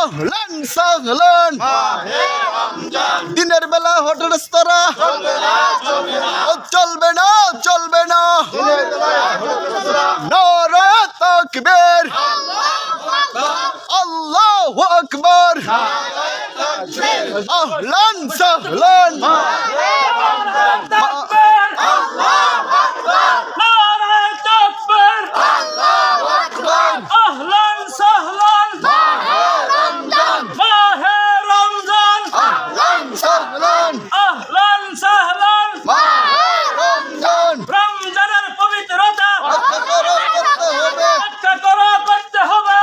আহলান সাহলান দিনের বেলা হোটেল রেস্তোরাঁ চলবে না চলবে না নারে তাকবীর আল্লাহু আকবার আহলান সাহলান রমজানের পবিত্রতা করতে হবে।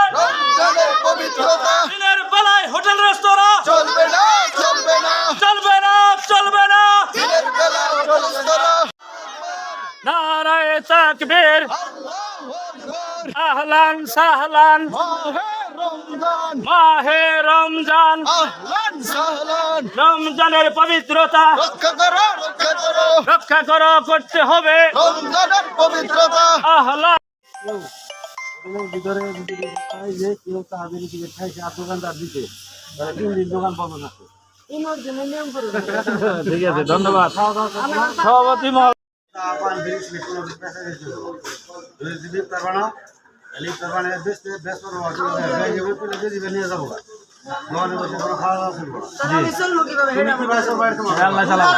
দিনের বেলায় হোটেল রেস্তোরাঁ চলবে না চলবে না চলবে না চলবে না। দিনের বেলা হোটেল রেস্তোরাঁ নারায়ে তাকবীর আহলান সাহলান রমজান মাহে রমজান আহলান সাহলান রমজানের পবিত্রতা রক্ষা করো করতে হবে। রমজানের পবিত্রতা আহলান ভিতরে যে কেউ তাদের টিকিট খাইছে আর দোকানদার দিতে 3 দিন দোকান বন্ধ থাকে। ঠিক আছে, ধন্যবাদ সভাপতি মহোদয়। নিয়ে যাবো খাওয়া দাওয়া আল্লাহ সালাম।